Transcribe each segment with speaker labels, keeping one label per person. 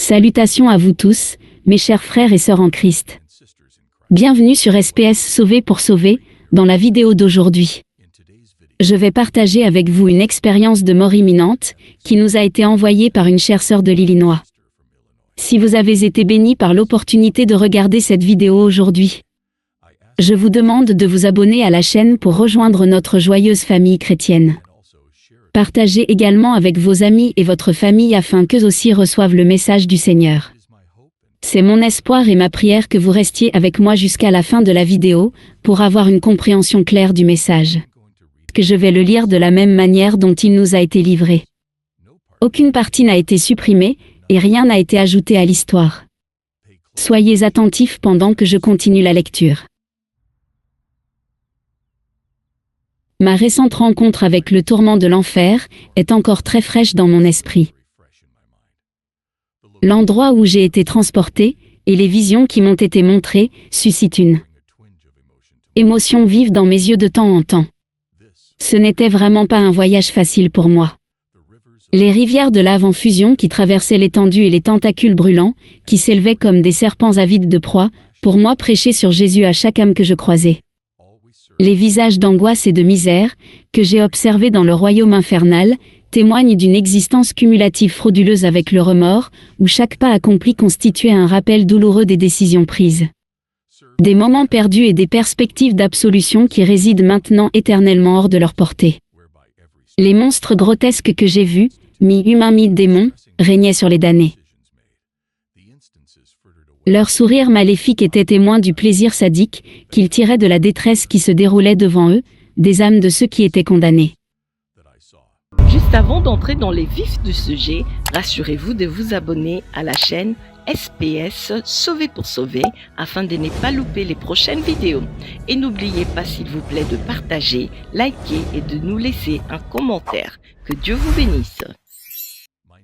Speaker 1: Salutations à vous tous, mes chers frères et sœurs en Christ. Bienvenue sur SPS Sauver pour sauver, dans la vidéo d'aujourd'hui. Je vais partager avec vous une expérience de mort imminente, qui nous a été envoyée par une chère sœur de l'Illinois. Si vous avez été béni par l'opportunité de regarder cette vidéo aujourd'hui, je vous demande de vous abonner à la chaîne pour rejoindre notre joyeuse famille chrétienne. Partagez également avec vos amis et votre famille afin qu'eux aussi reçoivent le message du Seigneur. C'est mon espoir et ma prière que vous restiez avec moi jusqu'à la fin de la vidéo, pour avoir une compréhension claire du message. Que je vais le lire de la même manière dont il nous a été livré. Aucune partie n'a été supprimée, et rien n'a été ajouté à l'histoire. Soyez attentifs pendant que je continue la lecture. Ma récente rencontre avec le tourment de l'enfer est encore très fraîche dans mon esprit. L'endroit où j'ai été transporté, et les visions qui m'ont été montrées, suscitent une émotion vive dans mes yeux de temps en temps. Ce n'était vraiment pas un voyage facile pour moi. Les rivières de lave en fusion qui traversaient l'étendue et les tentacules brûlants, qui s'élevaient comme des serpents avides de proie, pour moi prêchaient sur Jésus à chaque âme que je croisais. Les visages d'angoisse et de misère, que j'ai observés dans le royaume infernal, témoignent d'une existence cumulative frauduleuse avec le remords, où chaque pas accompli constituait un rappel douloureux des décisions prises. Des moments perdus et des perspectives d'absolution qui résident maintenant éternellement hors de leur portée. Les monstres grotesques que j'ai vus, mi-humains mi-démons, régnaient sur les damnés. Leur sourire maléfique était témoin du plaisir sadique qu'ils tiraient de la détresse qui se déroulait devant eux, des âmes de ceux qui étaient condamnés.
Speaker 2: Juste avant d'entrer dans les vifs du sujet, rassurez-vous de vous abonner à la chaîne SPS Sauver pour sauver afin de ne pas louper les prochaines vidéos. Et n'oubliez pas s'il vous plaît de partager, liker et de nous laisser un commentaire. Que Dieu vous bénisse.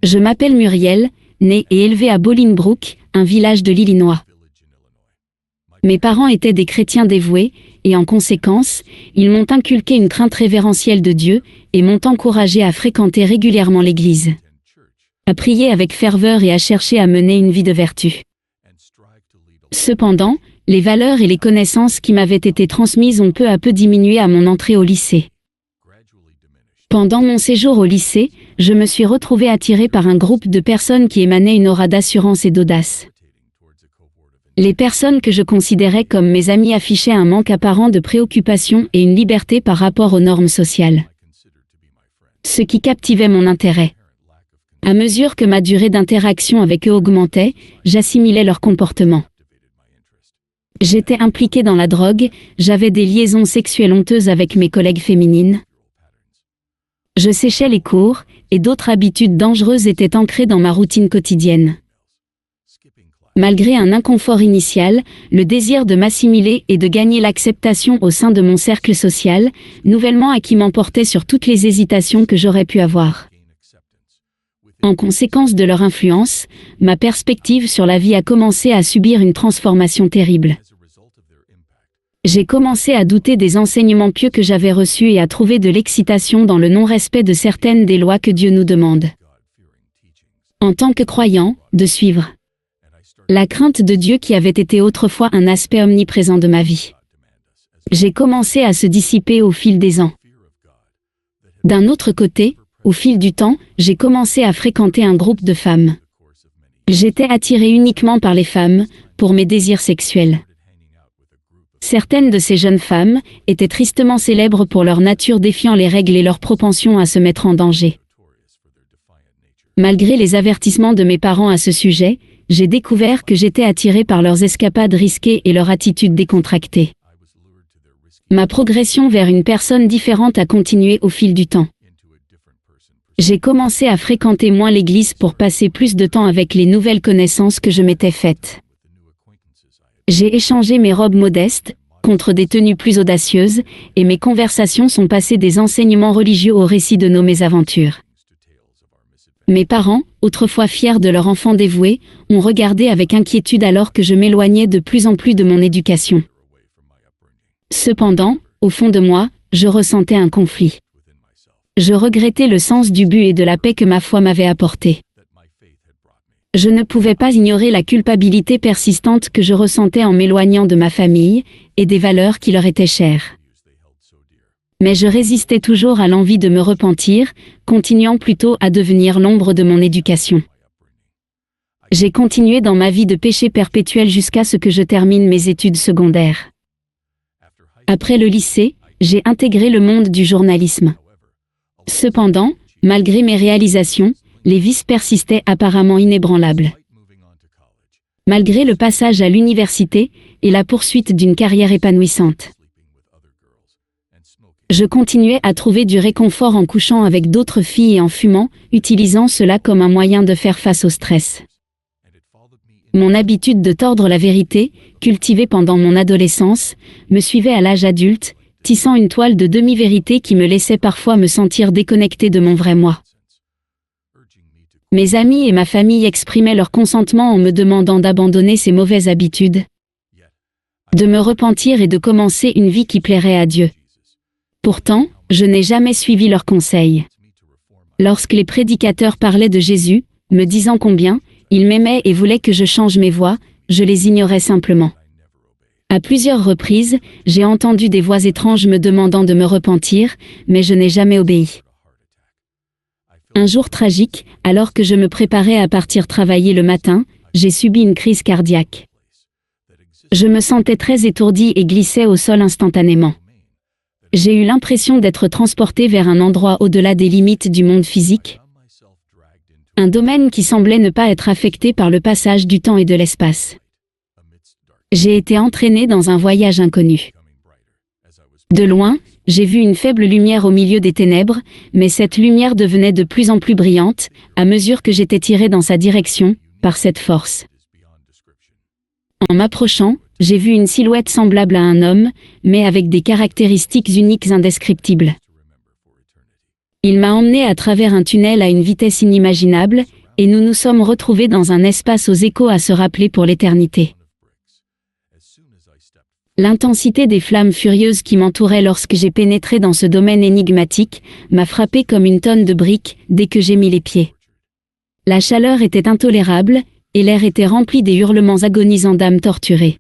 Speaker 1: Je m'appelle Muriel, née et élevée à Bolingbrook, un village de l'Illinois. Mes parents étaient des chrétiens dévoués, et en conséquence, ils m'ont inculqué une crainte révérentielle de Dieu, et m'ont encouragé à fréquenter régulièrement l'église, à prier avec ferveur et à chercher à mener une vie de vertu. Cependant, les valeurs et les connaissances qui m'avaient été transmises ont peu à peu diminué à mon entrée au lycée. Pendant mon séjour au lycée, je me suis retrouvée attirée par un groupe de personnes qui émanaient une aura d'assurance et d'audace. Les personnes que je considérais comme mes amis affichaient un manque apparent de préoccupation et une liberté par rapport aux normes sociales. Ce qui captivait mon intérêt. À mesure que ma durée d'interaction avec eux augmentait, j'assimilais leur comportement. J'étais impliquée dans la drogue, j'avais des liaisons sexuelles honteuses avec mes collègues féminines. Je séchais les cours, et d'autres habitudes dangereuses étaient ancrées dans ma routine quotidienne. Malgré un inconfort initial, le désir de m'assimiler et de gagner l'acceptation au sein de mon cercle social, nouvellement acquis m'emportait sur toutes les hésitations que j'aurais pu avoir. En conséquence de leur influence, ma perspective sur la vie a commencé à subir une transformation terrible. J'ai commencé à douter des enseignements pieux que j'avais reçus et à trouver de l'excitation dans le non-respect de certaines des lois que Dieu nous demande, en tant que croyant, de suivre. La crainte de Dieu qui avait été autrefois un aspect omniprésent de ma vie. J'ai commencé à se dissiper au fil des ans. D'un autre côté, au fil du temps, j'ai commencé à fréquenter un groupe de femmes. J'étais attirée uniquement par les femmes, pour mes désirs sexuels. Certaines de ces jeunes femmes étaient tristement célèbres pour leur nature défiant les règles et leur propension à se mettre en danger. Malgré les avertissements de mes parents à ce sujet, j'ai découvert que j'étais attirée par leurs escapades risquées et leur attitude décontractée. Ma progression vers une personne différente a continué au fil du temps. J'ai commencé à fréquenter moins l'église pour passer plus de temps avec les nouvelles connaissances que je m'étais faites. J'ai échangé mes robes modestes contre des tenues plus audacieuses, et mes conversations sont passées des enseignements religieux au récit de nos mésaventures. Mes parents, autrefois fiers de leur enfant dévoué, ont regardé avec inquiétude alors que je m'éloignais de plus en plus de mon éducation. Cependant, au fond de moi, je ressentais un conflit. Je regrettais le sens du but et de la paix que ma foi m'avait apporté. Je ne pouvais pas ignorer la culpabilité persistante que je ressentais en m'éloignant de ma famille et des valeurs qui leur étaient chères. Mais je résistais toujours à l'envie de me repentir, continuant plutôt à devenir l'ombre de mon éducation. J'ai continué dans ma vie de péché perpétuel jusqu'à ce que je termine mes études secondaires. Après le lycée, j'ai intégré le monde du journalisme. Cependant, malgré mes réalisations, les vices persistaient apparemment inébranlables. Malgré le passage à l'université et la poursuite d'une carrière épanouissante, je continuais à trouver du réconfort en couchant avec d'autres filles et en fumant, utilisant cela comme un moyen de faire face au stress. Mon habitude de tordre la vérité, cultivée pendant mon adolescence, me suivait à l'âge adulte, tissant une toile de demi-vérité qui me laissait parfois me sentir déconnecté de mon vrai moi. Mes amis et ma famille exprimaient leur consentement en me demandant d'abandonner ces mauvaises habitudes, de me repentir et de commencer une vie qui plairait à Dieu. Pourtant, je n'ai jamais suivi leurs conseils. Lorsque les prédicateurs parlaient de Jésus, me disant combien ils m'aimaient et voulaient que je change mes voies, je les ignorais simplement. À plusieurs reprises, j'ai entendu des voix étranges me demandant de me repentir, mais je n'ai jamais obéi. Un jour tragique, alors que je me préparais à partir travailler le matin, j'ai subi une crise cardiaque. Je me sentais très étourdi et glissais au sol instantanément. J'ai eu l'impression d'être transporté vers un endroit au-delà des limites du monde physique, un domaine qui semblait ne pas être affecté par le passage du temps et de l'espace. J'ai été entraîné dans un voyage inconnu. De loin, j'ai vu une faible lumière au milieu des ténèbres, mais cette lumière devenait de plus en plus brillante, à mesure que j'étais tiré dans sa direction, par cette force. En m'approchant, j'ai vu une silhouette semblable à un homme, mais avec des caractéristiques uniques indescriptibles. Il m'a emmené à travers un tunnel à une vitesse inimaginable, et nous nous sommes retrouvés dans un espace aux échos à se rappeler pour l'éternité. L'intensité des flammes furieuses qui m'entouraient lorsque j'ai pénétré dans ce domaine énigmatique m'a frappé comme une tonne de briques dès que j'ai mis les pieds. La chaleur était intolérable, et l'air était rempli des hurlements agonisants d'âmes torturées.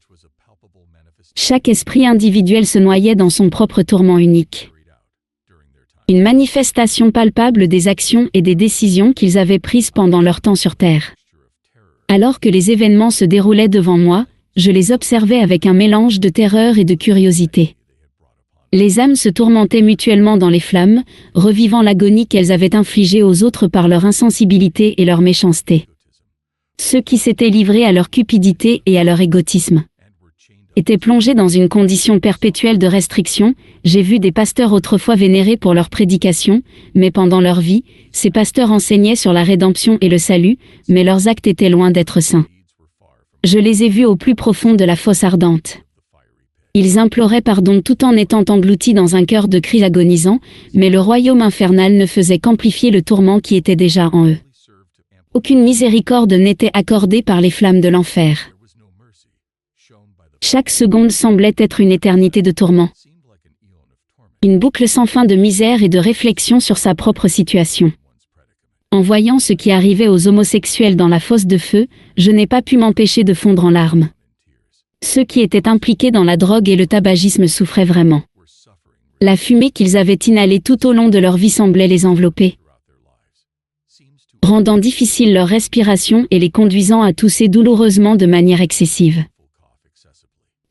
Speaker 1: Chaque esprit individuel se noyait dans son propre tourment unique. Une manifestation palpable des actions et des décisions qu'ils avaient prises pendant leur temps sur Terre. Alors que les événements se déroulaient devant moi, je les observais avec un mélange de terreur et de curiosité. Les âmes se tourmentaient mutuellement dans les flammes, revivant l'agonie qu'elles avaient infligée aux autres par leur insensibilité et leur méchanceté. Ceux qui s'étaient livrés à leur cupidité et à leur égotisme étaient plongés dans une condition perpétuelle de restriction. J'ai vu des pasteurs autrefois vénérés pour leur prédication, mais pendant leur vie, ces pasteurs enseignaient sur la rédemption et le salut, mais leurs actes étaient loin d'être saints. Je les ai vus au plus profond de la fosse ardente. Ils imploraient pardon tout en étant engloutis dans un chœur de cris agonisants, mais le royaume infernal ne faisait qu'amplifier le tourment qui était déjà en eux. Aucune miséricorde n'était accordée par les flammes de l'enfer. Chaque seconde semblait être une éternité de tourment. Une boucle sans fin de misère et de réflexion sur sa propre situation. En voyant ce qui arrivait aux homosexuels dans la fosse de feu, je n'ai pas pu m'empêcher de fondre en larmes. Ceux qui étaient impliqués dans la drogue et le tabagisme souffraient vraiment. La fumée qu'ils avaient inhalée tout au long de leur vie semblait les envelopper, rendant difficile leur respiration et les conduisant à tousser douloureusement de manière excessive.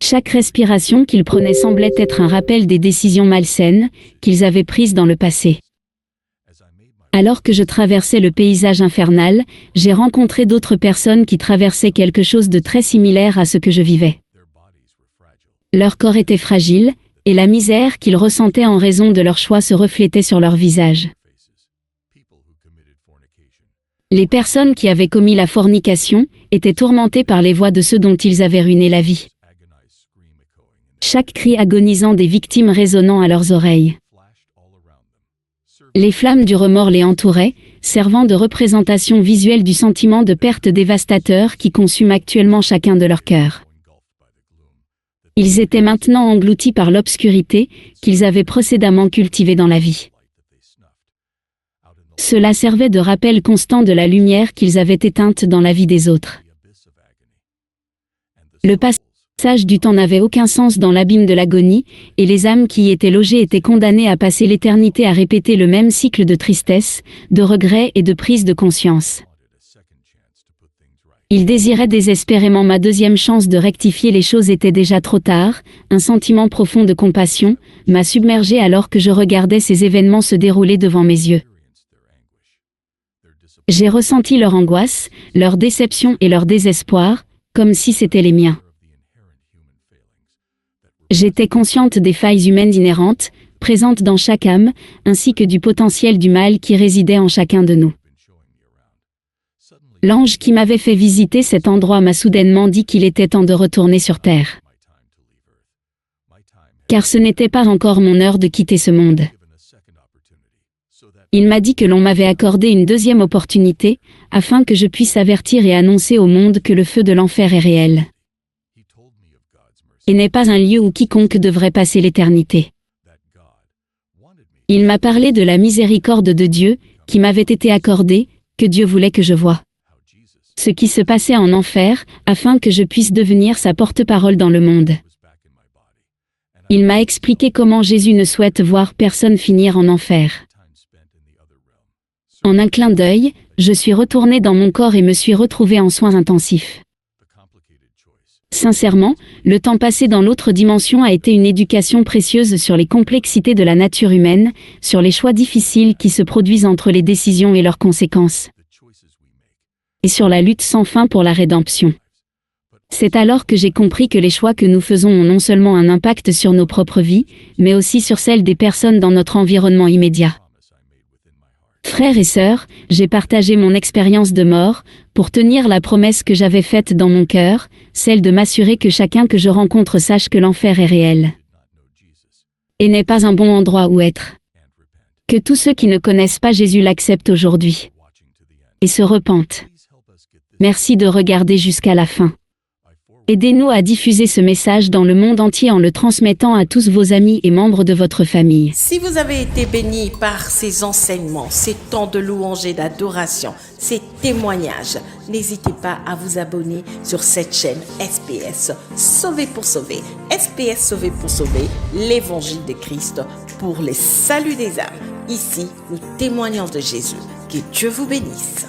Speaker 1: Chaque respiration qu'ils prenaient semblait être un rappel des décisions malsaines qu'ils avaient prises dans le passé. Alors que je traversais le paysage infernal, j'ai rencontré d'autres personnes qui traversaient quelque chose de très similaire à ce que je vivais. Leur corps était fragile, et la misère qu'ils ressentaient en raison de leur choix se reflétait sur leur visage. Les personnes qui avaient commis la fornication étaient tourmentées par les voix de ceux dont ils avaient ruiné la vie. Chaque cri agonisant des victimes résonnant à leurs oreilles. Les flammes du remords les entouraient, servant de représentation visuelle du sentiment de perte dévastateur qui consume actuellement chacun de leurs cœurs. Ils étaient maintenant engloutis par l'obscurité qu'ils avaient précédemment cultivée dans la vie. Cela servait de rappel constant de la lumière qu'ils avaient éteinte dans la vie des autres. Le passage du temps n'avait aucun sens dans l'abîme de l'agonie, et les âmes qui y étaient logées étaient condamnées à passer l'éternité à répéter le même cycle de tristesse, de regret et de prise de conscience. Ils désiraient désespérément ma deuxième chance de rectifier les choses était déjà trop tard, un sentiment profond de compassion m'a submergé alors que je regardais ces événements se dérouler devant mes yeux. J'ai ressenti leur angoisse, leur déception et leur désespoir, comme si c'étaient les miens. J'étais consciente des failles humaines inhérentes, présentes dans chaque âme, ainsi que du potentiel du mal qui résidait en chacun de nous. L'ange qui m'avait fait visiter cet endroit m'a soudainement dit qu'il était temps de retourner sur Terre. Car ce n'était pas encore mon heure de quitter ce monde. Il m'a dit que l'on m'avait accordé une deuxième opportunité, afin que je puisse avertir et annoncer au monde que le feu de l'enfer est réel. Et n'est pas un lieu où quiconque devrait passer l'éternité. Il m'a parlé de la miséricorde de Dieu, qui m'avait été accordée, que Dieu voulait que je voie. Ce qui se passait en enfer, afin que je puisse devenir sa porte-parole dans le monde. Il m'a expliqué comment Jésus ne souhaite voir personne finir en enfer. En un clin d'œil, je suis retournée dans mon corps et me suis retrouvée en soins intensifs. Sincèrement, le temps passé dans l'autre dimension a été une éducation précieuse sur les complexités de la nature humaine, sur les choix difficiles qui se produisent entre les décisions et leurs conséquences, et sur la lutte sans fin pour la rédemption. C'est alors que j'ai compris que les choix que nous faisons ont non seulement un impact sur nos propres vies, mais aussi sur celles des personnes dans notre environnement immédiat. Frères et sœurs, j'ai partagé mon expérience de mort, pour tenir la promesse que j'avais faite dans mon cœur, celle de m'assurer que chacun que je rencontre sache que l'enfer est réel. Et n'est pas un bon endroit où être. Que tous ceux qui ne connaissent pas Jésus l'acceptent aujourd'hui. Et se repentent. Merci de regarder jusqu'à la fin. Aidez-nous à diffuser ce message dans le monde entier en le transmettant à tous vos amis et membres de votre famille.
Speaker 2: Si vous avez été bénis par ces enseignements, ces temps de louange et d'adoration, ces témoignages, n'hésitez pas à vous abonner sur cette chaîne SPS Sauvé pour sauver. SPS Sauvé pour sauver, l'évangile de Christ pour les saluts des âmes. Ici, nous témoignons de Jésus. Que Dieu vous bénisse.